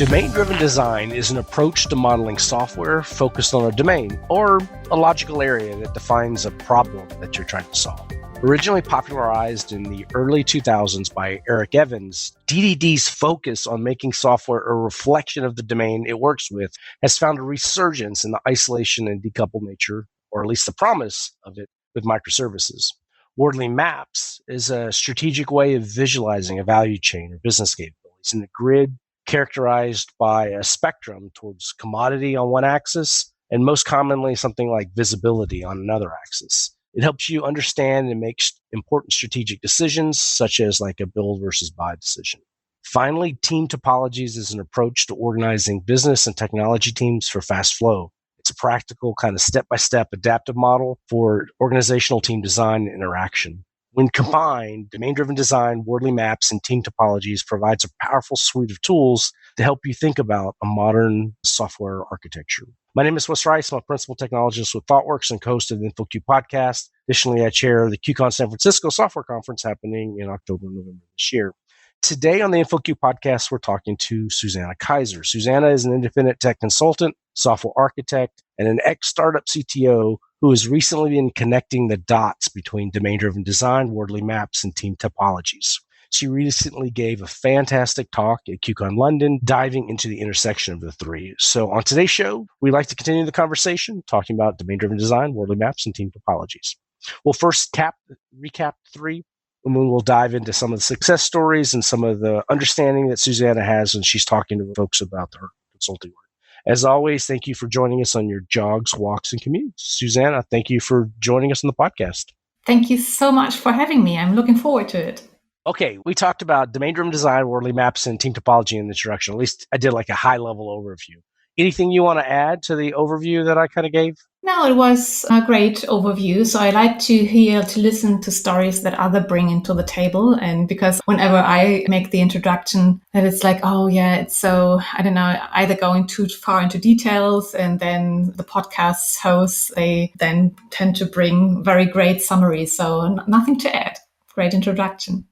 Domain-driven design is an approach to modeling software focused on a domain or a logical area that defines a problem that you're trying to solve. Originally popularized in the early 2000s by Eric Evans, DDD's focus on making software a reflection of the domain it works with has found a resurgence in the isolation and decoupled nature, or at least the promise of it, with microservices. Wardley Maps is a strategic way of visualizing a value chain or business capabilities in a grid characterized by a spectrum towards commodity on one axis and most commonly something like visibility on another axis. It helps you understand and make important strategic decisions, such as like a build versus buy decision. Finally, Team Topologies is an approach to organizing business and technology teams for fast flow. It's a practical kind of step-by-step adaptive model for organizational team design and interaction. When combined, domain-driven design, Wardley Maps, and Team Topologies provides a powerful suite of tools to help you think about a modern software architecture. My name is Wes Reisz. I'm a principal technologist with ThoughtWorks and co-host of the InfoQ podcast. Additionally, I chair the QCon San Francisco software conference happening in October and November this year. Today on the InfoQ podcast, we're talking to Susanne Kaiser. Susanne is an independent tech consultant, software architect, and an ex-startup CTO who has recently been connecting the dots between domain-driven design, Wardley Maps, and Team Topologies. She recently gave a fantastic talk at QCon London, diving into the intersection of the three. So on today's show, we'd like to continue the conversation, talking about domain-driven design, Wardley Maps, and Team Topologies. We'll first recap three, and then we'll dive into some of the success stories and some of the understanding that Susanne has when she's talking to folks about her consulting work. As always, thank you for joining us on your jogs, walks, and commutes. Susanne, thank you for joining us on the podcast. Thank you so much for having me. I'm looking forward to it. Okay, we talked about domain-driven design, Wardley Maps, and Team Topology in the introduction. At least I did like a high-level overview. Anything you want to add to the overview that I kind of gave? No, it was a great overview. So I like to listen to stories that others bring into the table. And because whenever I make the introduction, that it's like, oh yeah, it's so, I don't know, either going too far into details, and then the podcast hosts, they then tend to bring very great summaries. So nothing to add. Great introduction.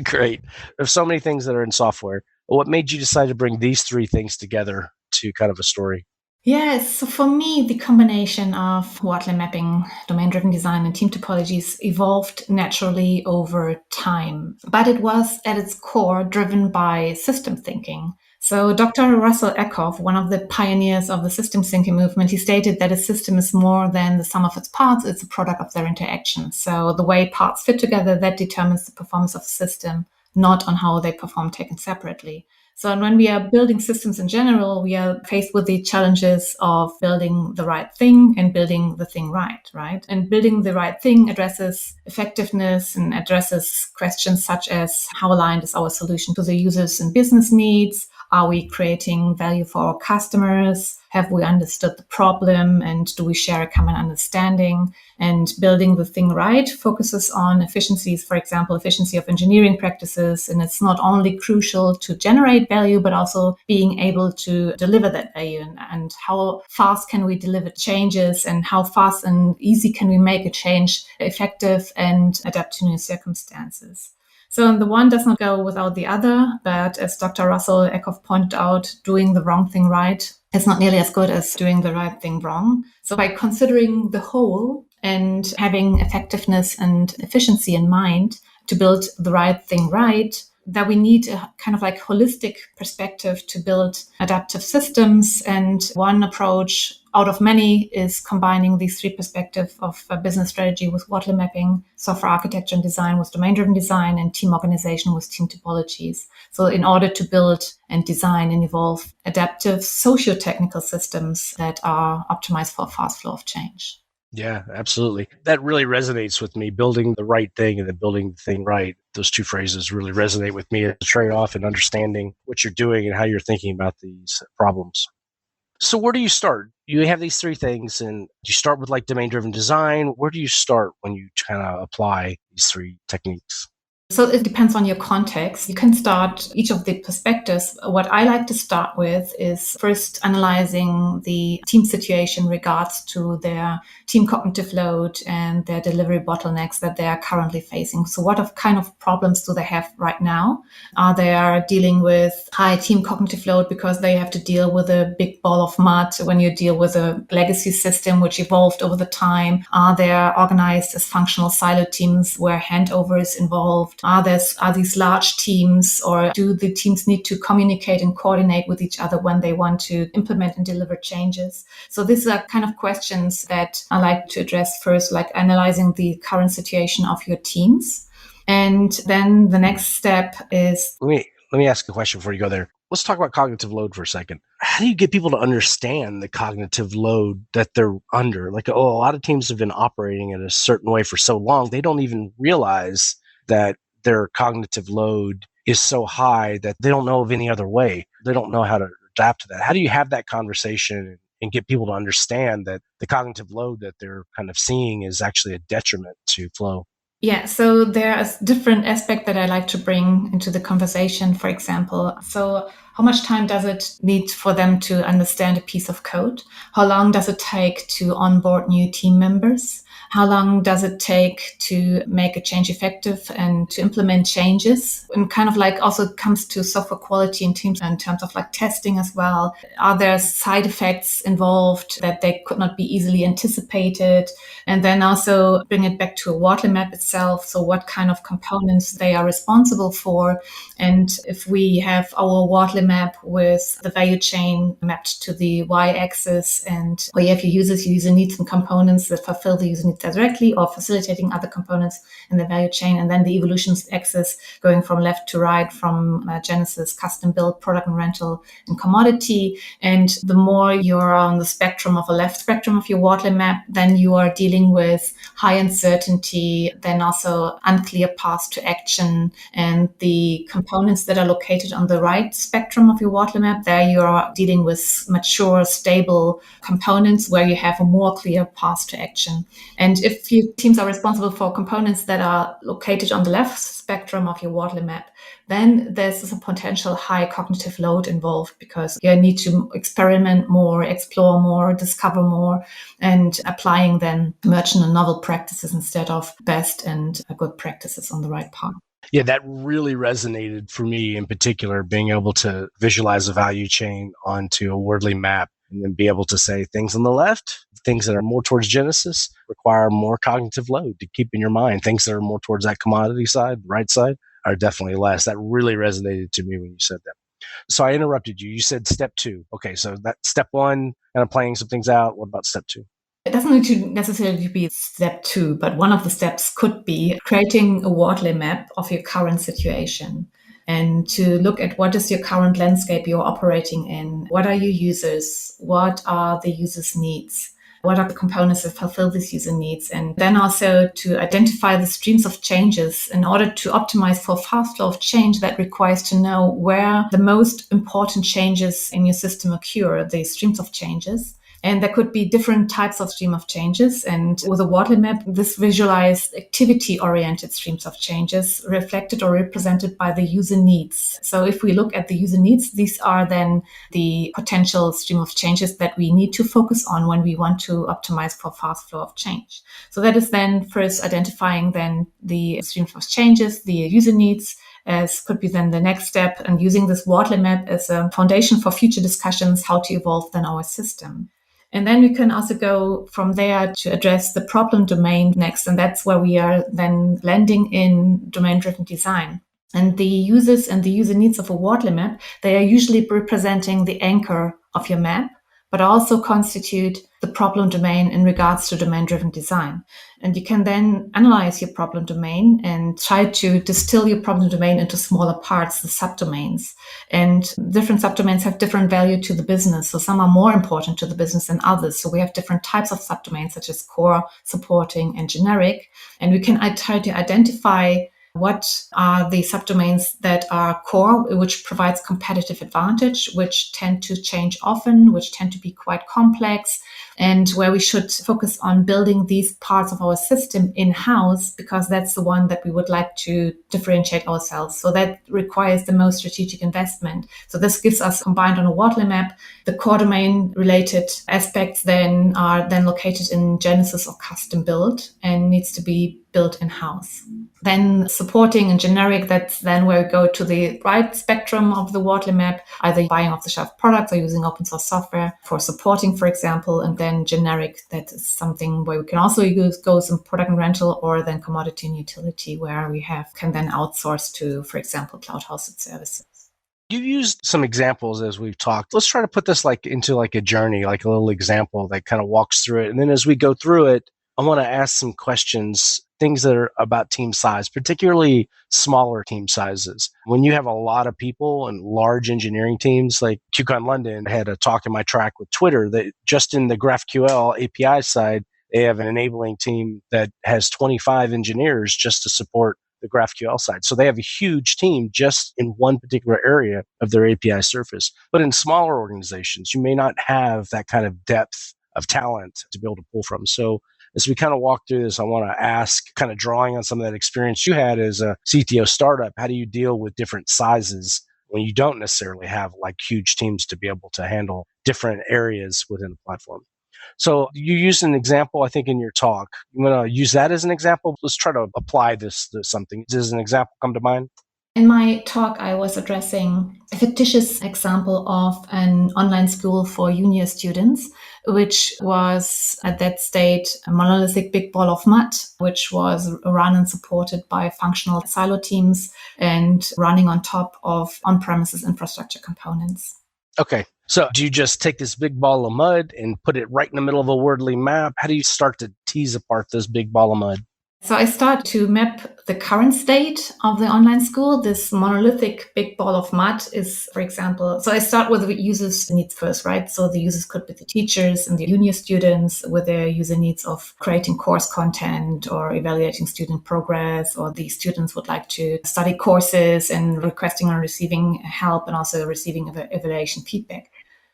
Great. There's so many things that are in software. What made you decide to bring these three things together to kind of a story? Yes, so for me, the combination of Wardley Mapping, domain-driven design, and Team Topologies evolved naturally over time. But it was at its core driven by system thinking. So Dr. Russell Eckhoff, one of the pioneers of the system thinking movement, he stated that a system is more than the sum of its parts, it's a product of their interaction. So the way parts fit together, that determines the performance of the system, not on how they perform taken separately. So when we are building systems in general, we are faced with the challenges of building the right thing and building the thing right? And building the right thing addresses effectiveness and addresses questions such as how aligned is our solution to the users and business needs? Are we creating value for our customers? Have we understood the problem? And do we share a common understanding? And building the thing right focuses on efficiencies, for example, efficiency of engineering practices. And it's not only crucial to generate value, but also being able to deliver that value, and how fast can we deliver changes, and how fast and easy can we make a change effective and adapt to new circumstances. So the one does not go without the other, but as Dr. Russell Eckhoff pointed out, doing the wrong thing right is not nearly as good as doing the right thing wrong. So by considering the whole and having effectiveness and efficiency in mind to build the right thing right, that we need a kind of like holistic perspective to build adaptive systems. And one approach out of many is combining these three perspectives of business strategy with Wardley Mapping, software architecture and design with domain-driven design, and team organization with Team Topologies. So in order to build and design and evolve adaptive socio-technical systems that are optimized for a fast flow of change. Yeah, absolutely. That really resonates with me, building the right thing and then building the thing right. Those two phrases really resonate with me as a trade-off and understanding what you're doing and how you're thinking about these problems. So where do you start? You have these three things, and you start with like domain-driven design. Where do you start when you kind of apply these three techniques? So it depends on your context. You can start each of the perspectives. What I like to start with is first analyzing the team situation in regards to their team cognitive load and their delivery bottlenecks that they are currently facing. So what kind of problems do they have right now? Are they dealing with high team cognitive load because they have to deal with a big ball of mud when you deal with a legacy system which evolved over the time? Are they organized as functional silo teams where handover is involved? Are these large teams, or do the teams need to communicate and coordinate with each other when they want to implement and deliver changes? So these are kind of questions that I like to address first, like analyzing the current situation of your teams. And then the next step is... Let me ask a question before you go there. Let's talk about cognitive load for a second. How do you get people to understand the cognitive load that they're under? Like, a lot of teams have been operating in a certain way for so long, they don't even realize that their cognitive load is so high that they don't know of any other way. They don't know how to adapt to that. How do you have that conversation and get people to understand that the cognitive load that they're kind of seeing is actually a detriment to flow? Yeah, so there are different aspects that I like to bring into the conversation, for example. So how much time does it need for them to understand a piece of code? How long does it take to onboard new team members? How long does it take to make a change effective and to implement changes? And kind of like also comes to software quality in teams in terms of like testing as well. Are there side effects involved that they could not be easily anticipated? And then also bring it back to a Wardley map itself. So what kind of components they are responsible for. And if we have our Wardley map with the value chain mapped to the y-axis, and where you have your user needs and components that fulfill the user needs directly or facilitating other components in the value chain, and then the evolution axis going from left to right, from Genesis, custom build, product and rental, and commodity. And the more you're on the spectrum of a left spectrum of your Wardley map, then you are dealing with high uncertainty, then also unclear paths to action. And the components that are located on the right spectrum of your Wardley map, there you are dealing with mature, stable components where you have a more clear path to action. And if your teams are responsible for components that are located on the left spectrum of your Wardley map, then there's a potential high cognitive load involved because you need to experiment more, explore more, discover more, and applying then emergent and novel practices instead of best and good practices on the right path. Yeah, that really resonated for me in particular, being able to visualize a value chain onto a Wordly map and then be able to say things on the left, things that are more towards Genesis require more cognitive load to keep in your mind. Things that are more towards that commodity side, right side, are definitely less. That really resonated to me when you said that. So I interrupted you. You said step 2. Okay, so that step 1, kind of playing some things out. What about step 2? It doesn't need to necessarily be step 2, but one of the steps could be creating a Wardley map of your current situation and to look at what is your current landscape you're operating in. What are your users? What are the users' needs? What are the components that fulfill these user needs? And then also to identify the streams of changes in order to optimize for fast flow of change. That requires to know where the most important changes in your system occur, the streams of changes. And there could be different types of stream of changes. And with a Wardley map, this visualized activity-oriented streams of changes reflected or represented by the user needs. So if we look at the user needs, these are then the potential stream of changes that we need to focus on when we want to optimize for fast flow of change. So that is then first identifying then the streams of changes, the user needs, as could be then the next step, and using this Wardley map as a foundation for future discussions, how to evolve then our system. And then we can also go from there to address the problem domain next. And that's where we are then blending in domain-driven design. And the users and the user needs of a Wardley map, they are usually representing the anchor of your map, but also constitute the problem domain in regards to domain-driven design. And you can then analyze your problem domain and try to distill your problem domain into smaller parts, the subdomains. And different subdomains have different value to the business. So some are more important to the business than others. So we have different types of subdomains, such as core, supporting, and generic. And we can try to identify what are the subdomains that are core, which provides competitive advantage, which tend to change often, which tend to be quite complex, and where we should focus on building these parts of our system in-house, because that's the one that we would like to differentiate ourselves. So that requires the most strategic investment. So this gives us, combined on a Wardley map, the core domain related aspects then are then located in Genesis or custom build and needs to be built in-house. Then supporting and generic, that's then where we go to the right spectrum of the Wardley map, either buying off-the-shelf products or using open source software for supporting, for example. And then generic, that is something where we can also go some product and rental, or then commodity and utility, where we can then outsource to, for example, cloud-hosted services. You used some examples as we've talked. Let's try to put this into a journey, like a little example that kind of walks through it. And then as we go through it, I want to ask some questions, things that are about team size, particularly smaller team sizes. When you have a lot of people and large engineering teams, like QCon London had a talk in my track with Twitter that just in the GraphQL API side, they have an enabling team that has 25 engineers just to support the GraphQL side. So they have a huge team just in one particular area of their API surface. But in smaller organizations, you may not have that kind of depth of talent to be able to pull from. So as we kind of walk through this, I want to ask, kind of drawing on some of that experience you had as a CTO startup, how do you deal with different sizes when you don't necessarily have huge teams to be able to handle different areas within the platform? So you used an example, I think, in your talk. You want to use that as an example? Let's try to apply this to something. Does an example come to mind? In my talk, I was addressing a fictitious example of an online school for junior students, which was at that state a monolithic big ball of mud, which was run and supported by functional silo teams and running on top of on-premises infrastructure components. Okay. So do you just take this big ball of mud and put it right in the middle of a Wordly map? How do you start to tease apart this big ball of mud? So I start to map the current state of the online school. This monolithic big ball of mud is, for example, so I start with the users' needs first, right? So the users could be the teachers and the junior students with their user needs of creating course content or evaluating student progress, or the students would like to study courses and requesting and receiving help and also receiving evaluation feedback.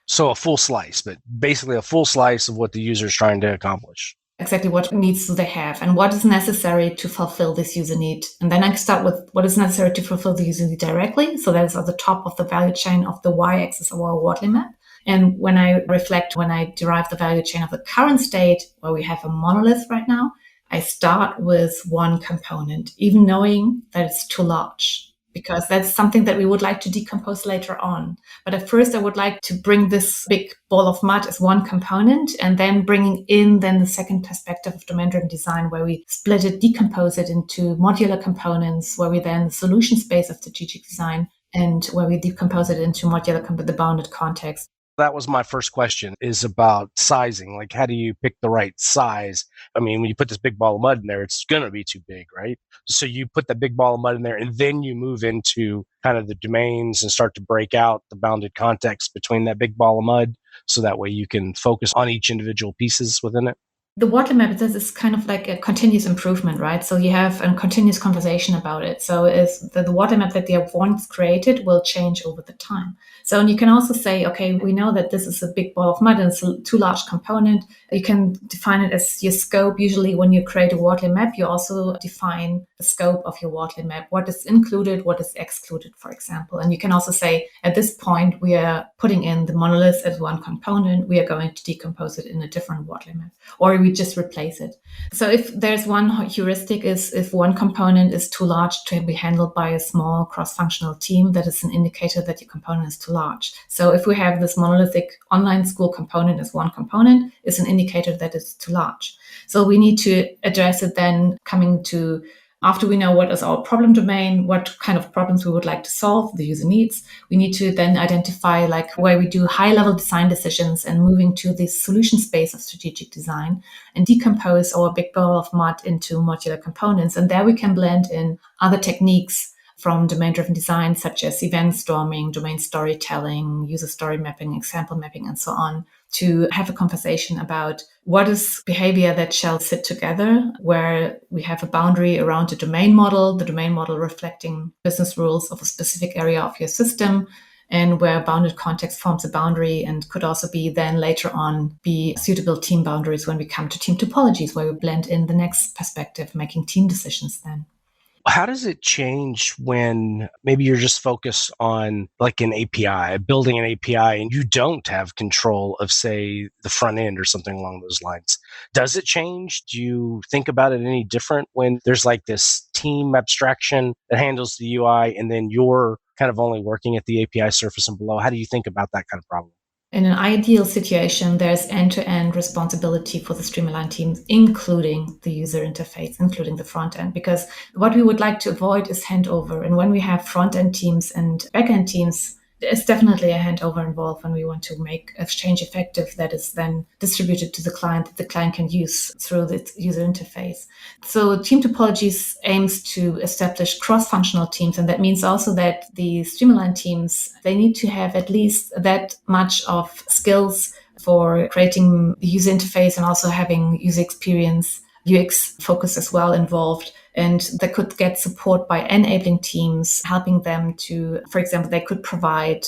So a full slice, but basically a full slice of what the user is trying to accomplish. Exactly what needs do they have and what is necessary to fulfill this user need. And then I start with what is necessary to fulfill the user need directly. So that is at the top of the value chain of the y-axis of our Wardley map. And when I derive the value chain of the current state, where we have a monolith right now, I start with one component, even knowing that it's too large, because that's something that we would like to decompose later on. But at first, I would like to bring this big ball of mud as one component, and then bringing in then the second perspective of domain-driven design, where we split it, decompose it into modular components, where we then solution space of strategic design, and where we decompose it into the bounded context. That was my first question, is about sizing. How do you pick the right size? I mean, when you put this big ball of mud in there, it's going to be too big, right? So you put the big ball of mud in there, and then you move into kind of the domains and start to break out the bounded context between that big ball of mud, so that way you can focus on each individual pieces within it. The Wardley map is kind of like a continuous improvement, right? So you have a continuous conversation about it. So the Wardley map that you have once created will change over the time. So, and you can also say, okay, we know that this is a big ball of mud and it's a too large component. You can define it as your scope. Usually when you create a Wardley map, you also define the scope of your Wardley map, what is included, what is excluded, for example. And you can also say, at this point, we are putting in the monolith as one component. We are going to decompose it in a different Wardley map, or we just replace it. So if there's one heuristic is if one component is too large to be handled by a small cross-functional team, that is an indicator that your component is too large. So if we have this monolithic online school component as one component, it's an indicator that it's too large. So we need to address it then coming to after we know what is our problem domain, what kind of problems we would like to solve, the user needs, we need to then identify where we do high-level design decisions and moving to the solution space of strategic design and decompose our big ball of mud into modular components. And there we can blend in other techniques from domain-driven design, such as event storming, domain storytelling, user story mapping, example mapping, and so on, to have a conversation about what is behavior that shall sit together, where we have a boundary around the domain model reflecting business rules of a specific area of your system, and where bounded context forms a boundary and could also be then later on be suitable team boundaries when we come to team topologies, where we blend in the next perspective, making team decisions then. How does it change when maybe you're just focused on like an API, building an API, and you don't have control of, say, the front end or something along those lines? Does it change? Do you think about it any different when there's like this team abstraction that handles the UI and then you're kind of only working at the API surface and below? How do you think about that kind of problem? In an ideal situation, there's end-to-end responsibility for the streamline teams, including the user interface, including the front end, because what we would like to avoid is handover. And when we have front-end teams and back-end teams, there's definitely a handover involved when we want to make a change effective that is then distributed to the client, that the client can use through the user interface. So Team Topologies aims to establish cross-functional teams, and that means also that the streamline teams, they need to have at least that much of skills for creating the user interface and also having user experience, UX focus as well involved. And they could get support by enabling teams, helping them to, for example, they could provide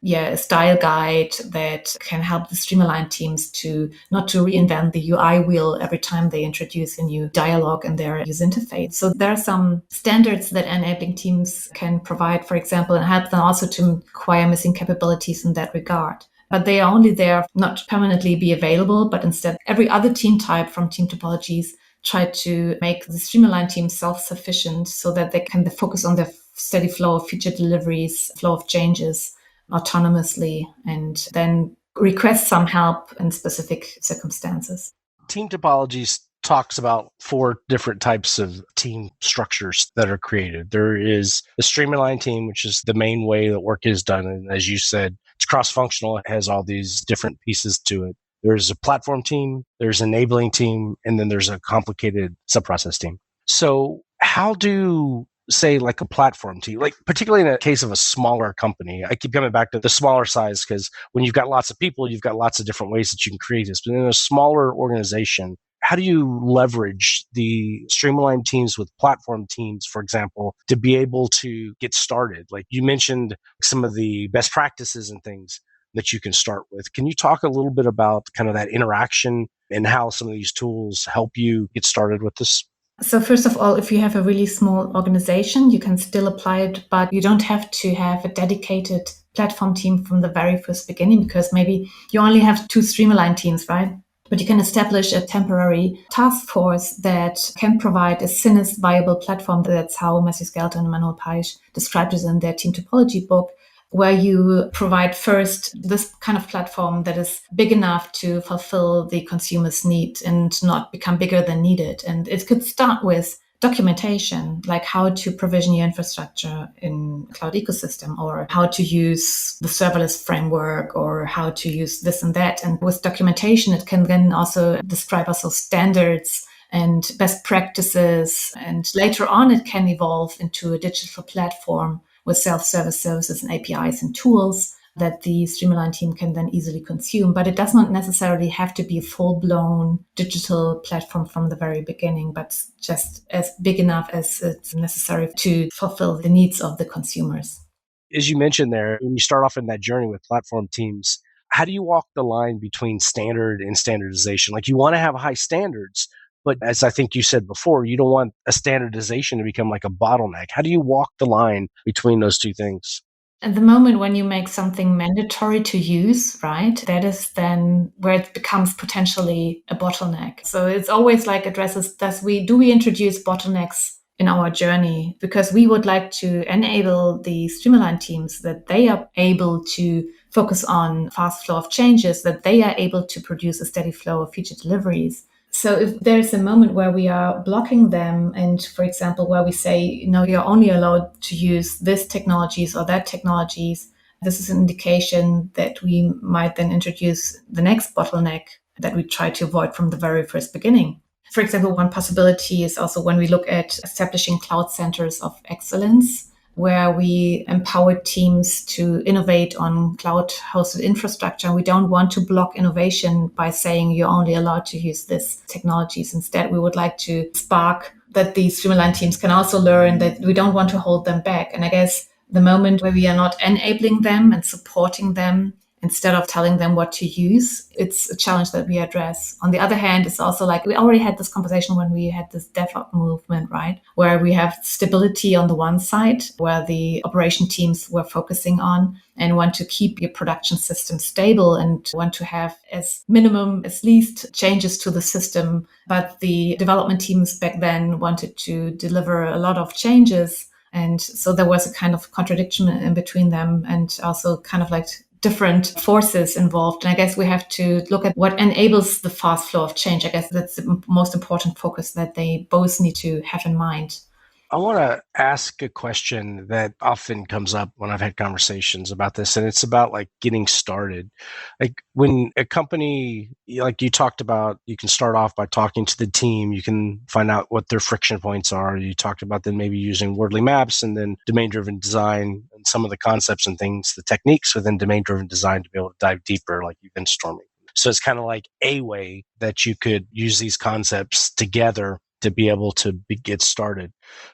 a style guide that can help the streamline teams to not to reinvent the UI wheel every time they introduce a new dialogue in their user interface. So there are some standards that enabling teams can provide, for example, and help them also to acquire missing capabilities in that regard. But they are only there not permanently be available, but instead every other team type from Team Topologies try to make the streamline team self-sufficient so that they can focus on their steady flow of feature deliveries, flow of changes autonomously, and then request some help in specific circumstances. Team Topologies talks about 4 different types of team structures that are created. There is the streamline team, which is the main way that work is done. And as you said, it's cross-functional. It has all these different pieces to it. There's a platform team, there's an enabling team, and then there's a complicated subprocess team. So how do, say, like a platform team, like particularly in the case of a smaller company, I keep coming back to the smaller size because when you've got lots of people, you've got lots of different ways that you can create this. But in a smaller organization, how do you leverage the streamlined teams with platform teams, for example, to be able to get started? Like you mentioned some of the best practices and things that you can start with. Can you talk a little bit about kind of that interaction and how some of these tools help you get started with this? So first of all, if you have a really small organization, you can still apply it, but you don't have to have a dedicated platform team from the very first beginning, because maybe you only have 2 streamline teams, right? But you can establish a temporary task force that can provide a thinnest viable platform. That's how Matthew Skelton and Manuel Paich described it in their Team Topology book, where you provide first this kind of platform that is big enough to fulfill the consumer's need and not become bigger than needed. And it could start with documentation, like how to provision your infrastructure in cloud ecosystem, or how to use the serverless framework, or how to use this and that. And with documentation, it can then also describe also standards and best practices. And later on, it can evolve into a digital platform with self-service services and APIs and tools that the streamline team can then easily consume. But it does not necessarily have to be a full-blown digital platform from the very beginning, but just as big enough as it's necessary to fulfill the needs of the consumers. As you mentioned there, when you start off in that journey with platform teams, how do you walk the line between standard and standardization? Like you want to have high standards, but as I think you said before, you don't want a standardization to become like a bottleneck. How do you walk the line between those two things? At the moment when you make something mandatory to use, right, that is then where it becomes potentially a bottleneck. So it's always like addresses, do we introduce bottlenecks in our journey? Because we would like to enable the streamline teams that they are able to focus on fast flow of changes, that they are able to produce a steady flow of feature deliveries. So if there's a moment where we are blocking them, and for example, where we say, no, you're only allowed to use this technologies or that technologies, this is an indication that we might then introduce the next bottleneck that we try to avoid from the very first beginning. For example, one possibility is also when we look at establishing cloud centers of excellence, where we empower teams to innovate on cloud-hosted infrastructure. We don't want to block innovation by saying you're only allowed to use this technologies. Instead, we would like to spark that these streamline teams can also learn, that we don't want to hold them back. And I guess The moment where we are not enabling them and supporting them instead of telling them what to use, it's a challenge that we address. On the other hand, it's also like we already had this conversation when we had this DevOps movement, right? Where we have stability on the one side, where the operation teams were focusing on and want to keep your production system stable and want to have as minimum, as least changes to the system. But the development teams back then wanted to deliver a lot of changes. And so there was a kind of contradiction in between them, and also kind of like different forces involved. And I guess we have to look at what enables the fast flow of change. I guess that's the most important focus that they both need to have in mind. I want to ask a question that often comes up when I've had conversations about this, and it's about like getting started. Like when a company, like you talked about, you can start off by talking to the team. You can find out what their friction points are. You talked about them maybe using Wardley maps and then domain-driven design and some of the concepts and things, the techniques within domain-driven design to be able to dive deeper, like you've been storming. So it's kind of like a way that you could use these concepts together to be able to get started.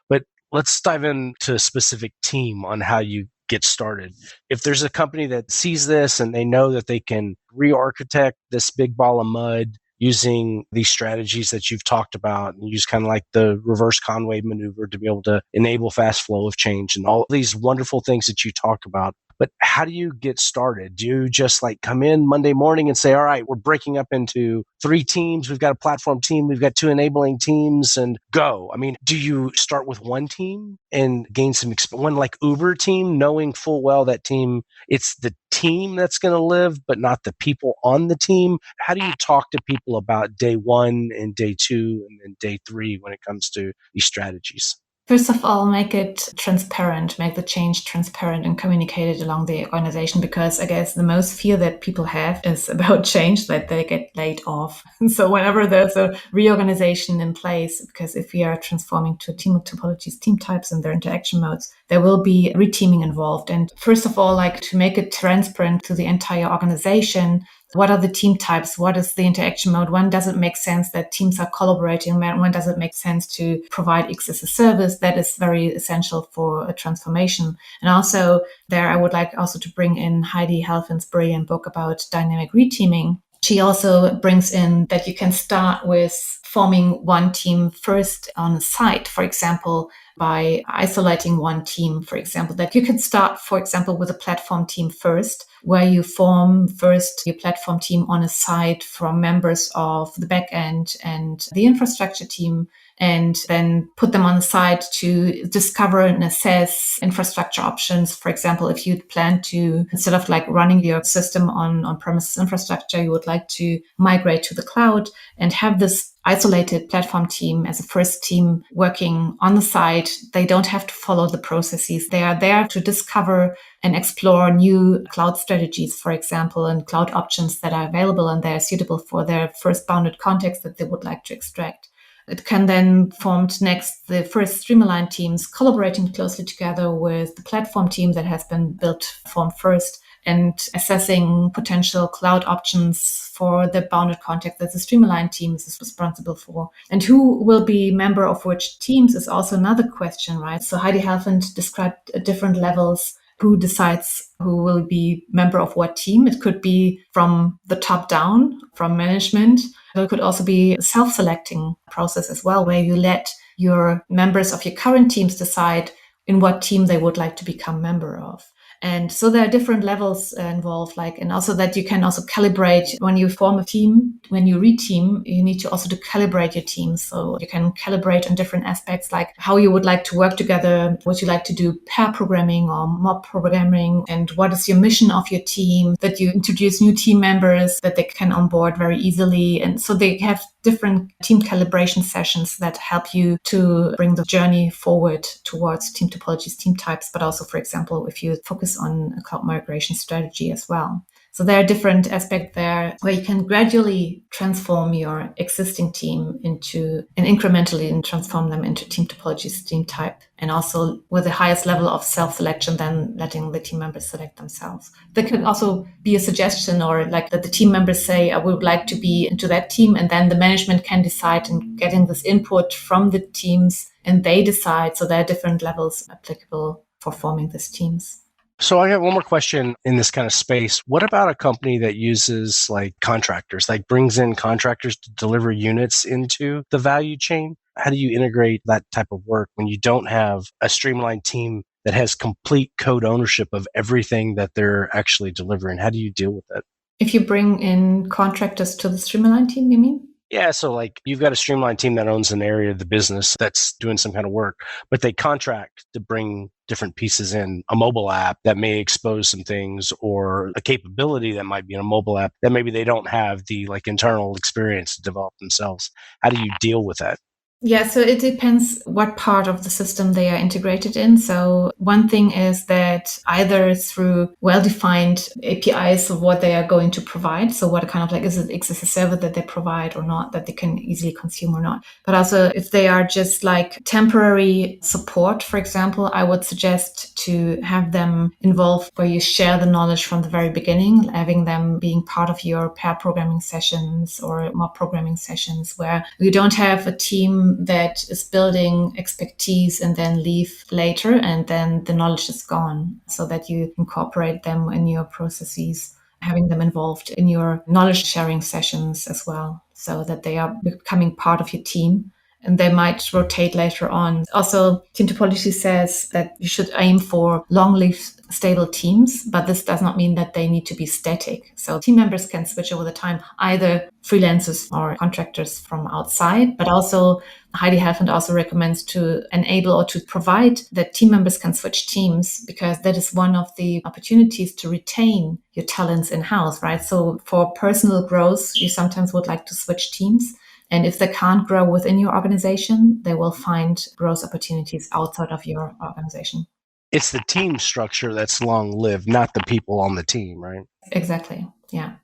But let's dive into a specific team on how you get started. If there's a company that sees this and they know that they can re-architect this big ball of mud using these strategies that you've talked about and use kind of like the reverse Conway maneuver to be able to enable fast flow of change and all these wonderful things that you talk about. But how do you get started? Do you just like come in Monday morning and say, all right, we're breaking up into 3 teams. We've got a platform team. We've got 2 enabling teams and go. I mean, do you start with one team and gain some one like Uber team, knowing full well that team, it's the team that's going to live, but not the people on the team? How do you talk to people about day 1 and day 2 and then day 3 when it comes to these strategies? First of all, make it transparent, make the change transparent and communicate it along the organization, because I guess the most fear that people have is about change, that they get laid off. So whenever there's a reorganization in place, because if we are transforming to team topologies, team types and their interaction modes, there will be reteaming involved. And first of all, like to make it transparent to the entire organization, what are the team types? What is the interaction mode? When does it make sense that teams are collaborating? When does it make sense to provide X as a service? That is very essential for a transformation. And also there, I would like also to bring in Heidi Halfin's brilliant book about dynamic reteaming. She also brings in that you can start with forming one team first on a site, for example, by isolating one team, for example, that you can start, for example, with a platform team first, where you form first your platform team on a site from members of the backend and the infrastructure team, and then put them on the site to discover and assess infrastructure options. For example, if you plan to, instead of like running your system on on-premises infrastructure, you would like to migrate to the cloud and have this isolated platform team as a first team working on the site. They don't have to follow the processes. They are there to discover and explore new cloud strategies, for example, and cloud options that are available, and they are suitable for their first bounded context that they would like to extract. It can then form next the first streamlined teams collaborating closely together with the platform team that has been built, formed first, and assessing potential cloud options for the bounded context that the streamlined team is responsible for. And who will be member of which teams is also another question, right? So Heidi Halfin described different levels. Who decides who will be member of what team? It could be from the top down, from management. It could also be a self-selecting process as well, where you let your members of your current teams decide in what team they would like to become member of. And so there are different levels involved, and also that you can also calibrate when you form a team. When you reteam, you need to also to calibrate your team. So you can calibrate on different aspects, like how you would like to work together, what you like to do, pair programming or mob programming, and what is your mission of your team, that you introduce new team members that they can onboard very easily. And so they have different team calibration sessions that help you to bring the journey forward towards team topologies, team types, but also, for example, if you focus on a cloud migration strategy as well. So there are different aspects there where you can gradually transform your existing team into, and incrementally transform them into team topologies, team type, and also with the highest level of self-selection, then letting the team members select themselves. There could also be a suggestion, or like that the team members say, I would like to be into that team, and then the management can decide and getting this input from the teams and they decide. So there are different levels applicable for forming these teams. So I have one more question in this kind of space. What about a company that uses like contractors, like brings in contractors to deliver units into the value chain? How do you integrate that type of work when you don't have a streamlined team that has complete code ownership of everything that they're actually delivering? How do you deal with it? If you bring in contractors to the streamline team, you mean? Yeah, so like you've got a streamlined team that owns an area of the business that's doing some kind of work, but they contract to bring different pieces in, a mobile app that may expose some things or a capability that might be in a mobile app that maybe they don't have the like internal experience to develop themselves. How do you deal with that? Yeah, so it depends what part of the system they are integrated in. So one thing is that either through well-defined APIs of what they are going to provide. So what kind of like, is it XSS server that they provide or not, that they can easily consume or not. But also if they are just like temporary support, for example, I would suggest to have them involved where you share the knowledge from the very beginning, having them being part of your pair programming sessions or more programming sessions where you don't have a team that is building expertise and then leave later and then the knowledge is gone, so that you incorporate them in your processes, having them involved in your knowledge sharing sessions as well, so that they are becoming part of your team. And they might rotate later on. Also, Team Topology says that you should aim for long-lived, stable teams, but this does not mean that they need to be static. So team members can switch over the time, either freelancers or contractors from outside, but also Heidi Helfand also recommends to enable or to provide that team members can switch teams, because that is one of the opportunities to retain your talents in-house, right? So for personal growth, you sometimes would like to switch teams. And if they can't grow within your organization, they will find growth opportunities outside of your organization. It's the team structure that's long-lived, not the people on the team, right? Exactly. Yeah.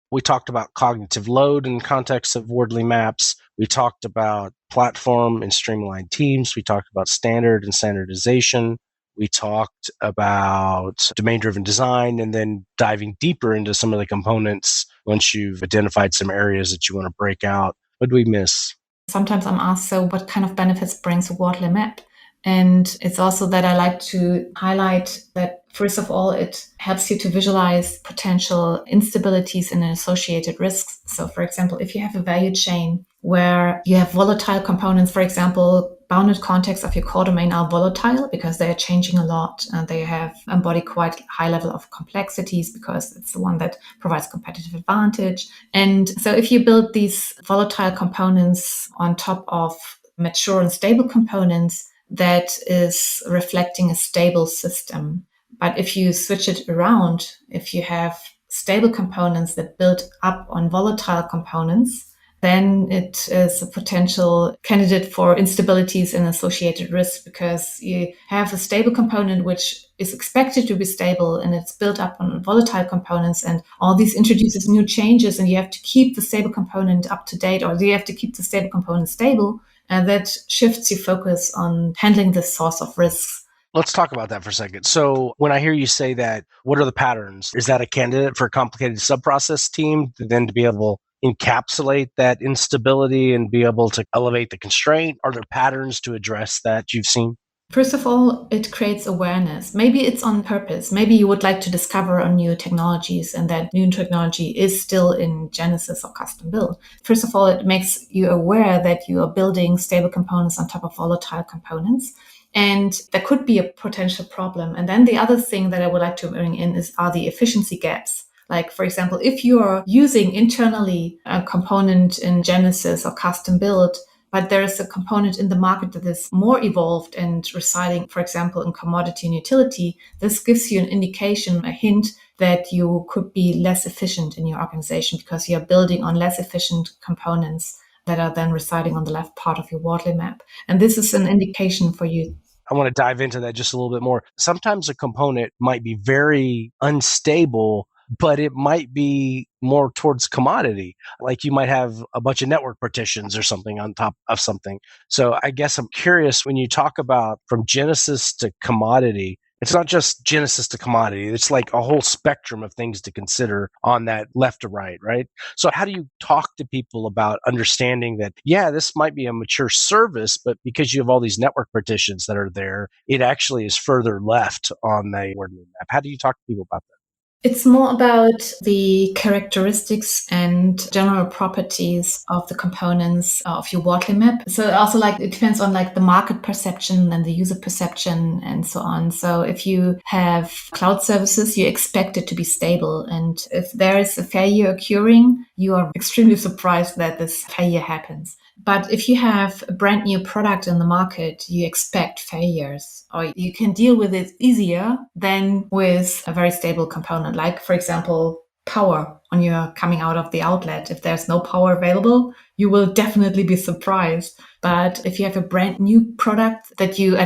We talked about cognitive load in context of Wardley maps. We talked about platform and streamlined teams. We talked about standard and standardization. We talked about domain-driven design, and then diving deeper into some of the components once you've identified some areas that you want to break out. What did we miss? Sometimes I'm asked, so what kind of benefits brings a Wardley map? And it's also that I like to highlight that, first of all, it helps you to visualize potential instabilities and associated risks. So, for example, if you have a value chain where you have volatile components, for example, bounded contexts of your core domain are volatile because they are changing a lot and they have embody quite high level of complexities because it's the one that provides competitive advantage. And so if you build these volatile components on top of mature and stable components, that is reflecting a stable system. But if you switch it around, if you have stable components that build up on volatile components, then it is a potential candidate for instabilities and associated risks, because you have a stable component which is expected to be stable and it's built up on volatile components, and all these introduces new changes and you have to keep the stable component up to date, or you have to keep the stable component stable. And that shifts your focus on handling the source of risks. Let's talk about that for a second. So when I hear you say that, what are the patterns? Is that a candidate for a complicated subprocess team then to be able to encapsulate that instability and be able to elevate the constraint? Are there patterns to address that you've seen? First of all, it creates awareness. Maybe it's on purpose. Maybe you would like to discover on new technologies and that new technology is still in Genesis or custom build. First of all, it makes you aware that you are building stable components on top of volatile components. And there could be a potential problem. And then the other thing that I would like to bring in are the efficiency gaps. Like, for example, if you're using internally a component in Genesis or custom build, but there is a component in the market that is more evolved and residing, for example, in commodity and utility, this gives you an indication, a hint that you could be less efficient in your organization because you're building on less efficient components that are then residing on the left part of your Wardley map. And this is an indication for you. I want to dive into that just a little bit more. Sometimes a component might be very unstable, but it might be more towards commodity. Like you might have a bunch of network partitions or something on top of something. So I guess I'm curious, when you talk about from Genesis to commodity, It's not just genesis to commodity. It's like a whole spectrum of things to consider on that left to right, right? So how do you talk to people about understanding that, yeah, this might be a mature service, but because you have all these network partitions that are there, it actually is further left on the Wardley map. How do you talk to people about that? It's more about the characteristics and general properties of the components of your Wardley map. So also it depends on the market perception and the user perception and so on. So if you have cloud services, you expect it to be stable. And if there is a failure occurring, you are extremely surprised that this failure happens. But if you have a brand new product in the market, you expect failures, or you can deal with it easier than with a very stable component. Like, for example, power when you're coming out of the outlet. If there's no power available, you will definitely be surprised. But if you have a brand new product that you,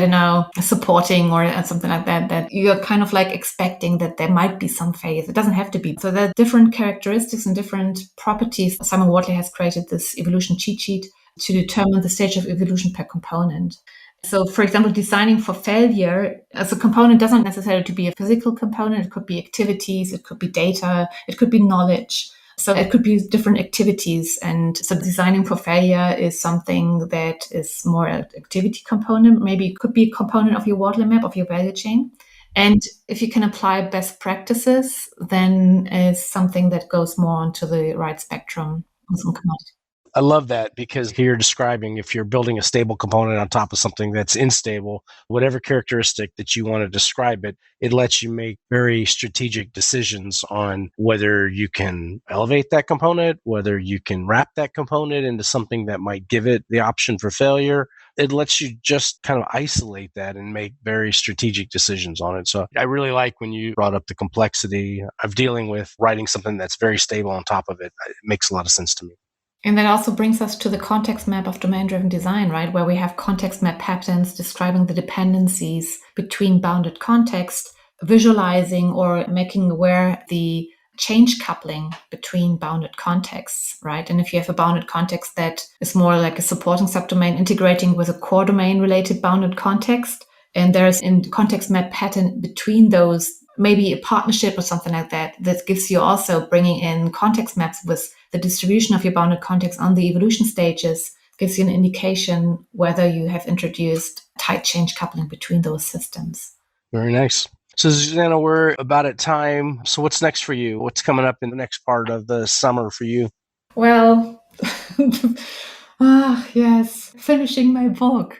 supporting or something like that, that you're kind of expecting that there might be some failures. It doesn't have to be. So there are different characteristics and different properties. Simon Wardley has created this evolution cheat sheet to determine the stage of evolution per component. So, for example, designing for failure as a component doesn't necessarily to be a physical component. It could be activities, it could be data, it could be knowledge. So it could be different activities. And so designing for failure is something that is more an activity component. Maybe it could be a component of your Wardley map, of your value chain. And if you can apply best practices, then it's something that goes more onto the right spectrum on some commodity. I love that, because you're describing, if you're building a stable component on top of something that's unstable, whatever characteristic that you want to describe it, it lets you make very strategic decisions on whether you can elevate that component, whether you can wrap that component into something that might give it the option for failure. It lets you just kind of isolate that and make very strategic decisions on it. So I really like when you brought up the complexity of dealing with writing something that's very stable on top of it. It makes a lot of sense to me. And that also brings us to the context map of domain-driven design, right? Where we have context map patterns describing the dependencies between bounded context, visualizing or making aware the change coupling between bounded contexts, right? And if you have a bounded context that is more like a supporting subdomain integrating with a core domain related bounded context, and there's in context map pattern between those, maybe a partnership or something like that, that gives you also bringing in context maps with the distribution of your bounded context on the evolution stages, gives you an indication whether you have introduced tight change coupling between those systems. Very nice. So, Susanne, we're about at time. So what's next for you? What's coming up in the next part of the summer for you? Well, yes, finishing my book.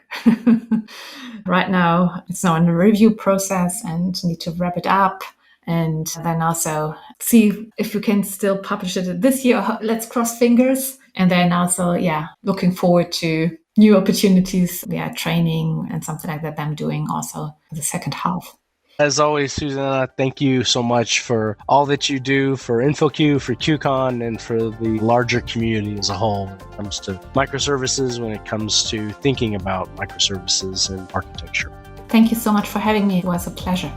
Right now, it's now in the review process and need to wrap it up. And then also see if we can still publish it this year. Let's cross fingers. And then also, looking forward to new opportunities, training and something like that I'm doing also in the second half. As always, Susanne, thank you so much for all that you do for InfoQ, for QCon, and for the larger community as a whole when it comes to microservices, when it comes to thinking about microservices and architecture. Thank you so much for having me. It was a pleasure.